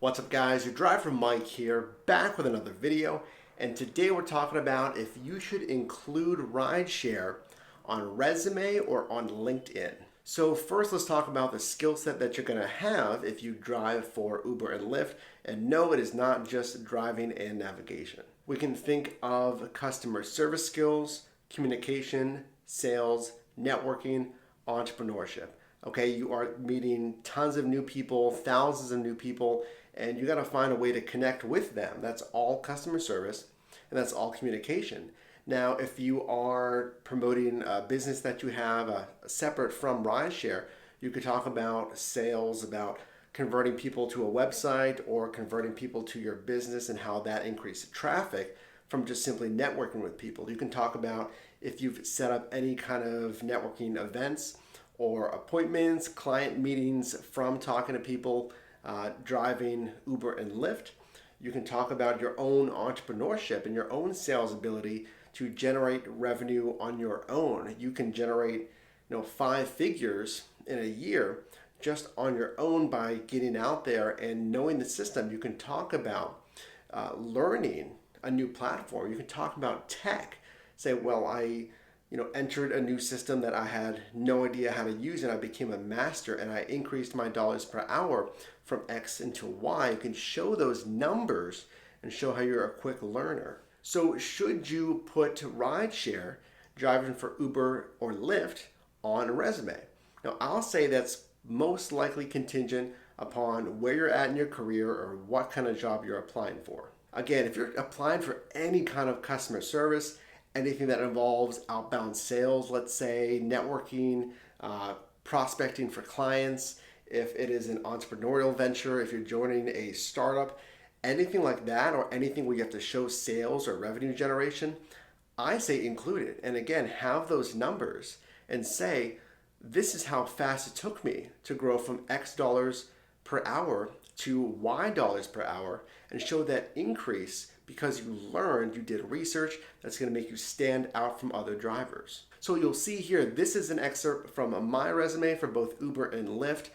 What's up guys, your driver Mike here, back with another video, and today we're talking about if you should include rideshare on resume or on LinkedIn. So first let's talk about the skill set that you're going to have if you drive for Uber and Lyft, and no, it is not just driving and navigation. We can think of customer service skills, communication, sales, networking, entrepreneurship. Okay, you are meeting tons of new people, thousands of new people, and you got to find a way to connect with them. That's all customer service, and that's all communication. Now, if you are promoting a business that you have separate from rideshare, you could talk about sales, about converting people to a website or converting people to your business and how that increases traffic from just simply networking with people. You can talk about if you've set up any kind of networking events or appointments, client meetings from talking to people, driving Uber and Lyft. You can talk about your own entrepreneurship and your own sales ability to generate revenue on your own. You can generate, 5 figures in a year just on your own by getting out there and knowing the system. You can talk about learning a new platform. You can talk about tech. Say, well, I entered a new system that I had no idea how to use, and I became a master, and I increased my dollars per hour from X into Y. You can show those numbers and show how you're a quick learner. So should you put rideshare, driving for Uber or Lyft, on a resume? Now, I'll say that's most likely contingent upon where you're at in your career or what kind of job you're applying for. Again, if you're applying for any kind of customer service, anything that involves outbound sales, let's say networking, prospecting for clients, if it is an entrepreneurial venture, if you're joining a startup, anything like that, or anything where you have to show sales or revenue generation, I say include it. And again, have those numbers and say, this is how fast it took me to grow from X dollars per hour to Y dollars per hour, and show that increase because you learned, you did research that's going to make you stand out from other drivers. So you'll see here, this is an excerpt from my resume for both Uber and Lyft.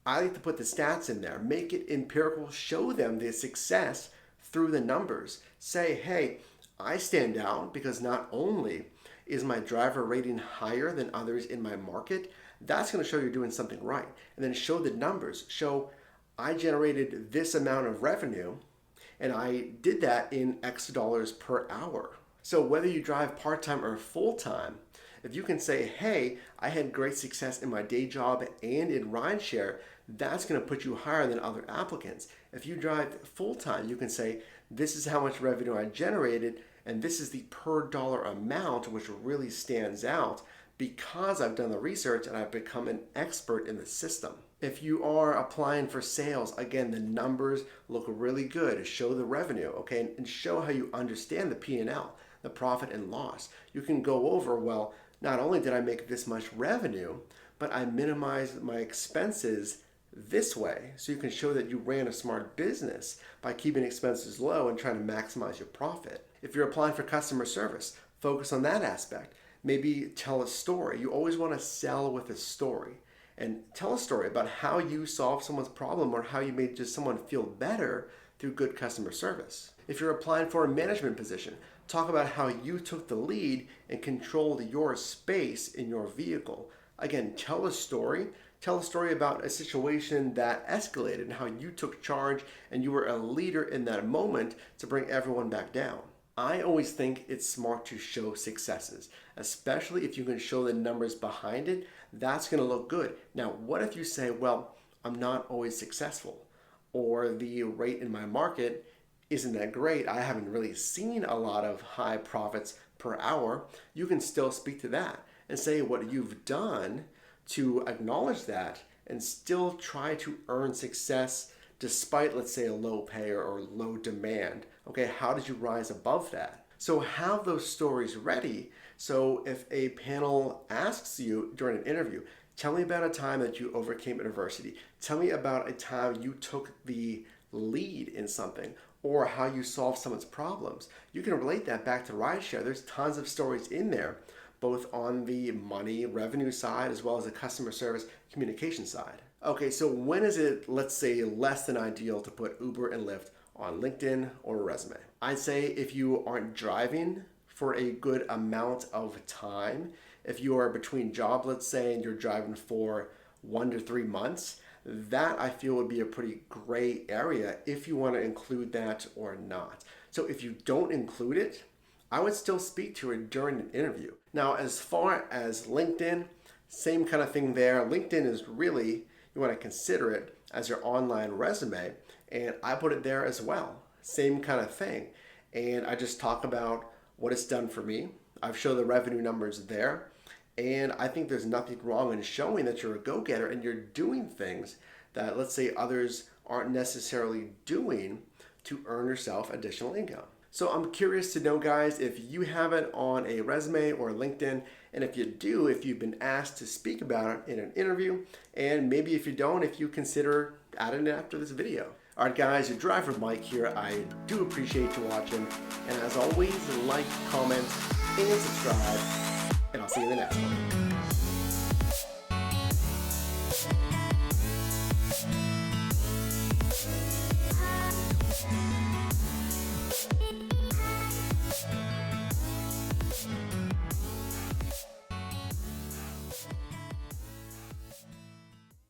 I like to put the stats in there, make it empirical, show them the success through the numbers. Say, hey, I stand out because not only is my driver rating higher than others in my market, that's going to show you're doing something right. And then show the numbers, show I generated this amount of revenue, and I did that in X dollars per hour. So whether you drive part-time or full-time, if you can say, hey, I had great success in my day job and in rideshare, that's going to put you higher than other applicants. If you drive full-time, you can say, this is how much revenue I generated, and this is the per dollar amount, which really stands out because I've done the research and I've become an expert in the system. If you are applying for sales, again, the numbers look really good. Show the revenue, okay, and show how you understand the P&L, the profit and loss. You can go over, well, not only did I make this much revenue, but I minimized my expenses this way. So you can show that you ran a smart business by keeping expenses low and trying to maximize your profit. If you're applying for customer service, focus on that aspect. Maybe tell a story. You always want to sell with a story. And tell a story about how you solved someone's problem or how you made just someone feel better through good customer service. If you're applying for a management position, talk about how you took the lead and controlled your space in your vehicle. Again, tell a story. Tell a story about a situation that escalated and how you took charge and you were a leader in that moment to bring everyone back down. I always think it's smart to show successes, especially if you can show the numbers behind it. That's going to look good. Now, what if you say, well, I'm not always successful, or the rate in my market isn't that great. I haven't really seen a lot of high profits per hour. You can still speak to that and say what you've done to acknowledge that and still try to earn success despite, let's say, a low pay or low demand. Okay, how did you rise above that? So have those stories ready. So if a panel asks you during an interview, tell me about a time that you overcame adversity. Tell me about a time you took the lead in something, or how you solved someone's problems. You can relate that back to rideshare. There's tons of stories in there, both on the money revenue side as well as the customer service communication side. Okay, so when is it, let's say, less than ideal to put Uber and Lyft on LinkedIn or a resume? I'd say if you aren't driving for a good amount of time, if you are between jobs, let's say, and you're driving for 1 to 3 months, that I feel would be a pretty gray area if you want to include that or not. So if you don't include it, I would still speak to it during an interview. Now, as far as LinkedIn, same kind of thing there. LinkedIn is really, you want to consider it as your online resume, and I put it there as well. Same kind of thing. And I just talk about what it's done for me. I've shown the revenue numbers there. And I think there's nothing wrong in showing that you're a go-getter and you're doing things that, let's say, others aren't necessarily doing to earn yourself additional income. So I'm curious to know, guys, if you have it on a resume or LinkedIn, and if you do, if you've been asked to speak about it in an interview, and maybe if you don't, if you consider adding it after this video. All right, guys, your driver Mike here. I do appreciate you watching, and as always, like, comment, and subscribe, and I'll see you in the next one.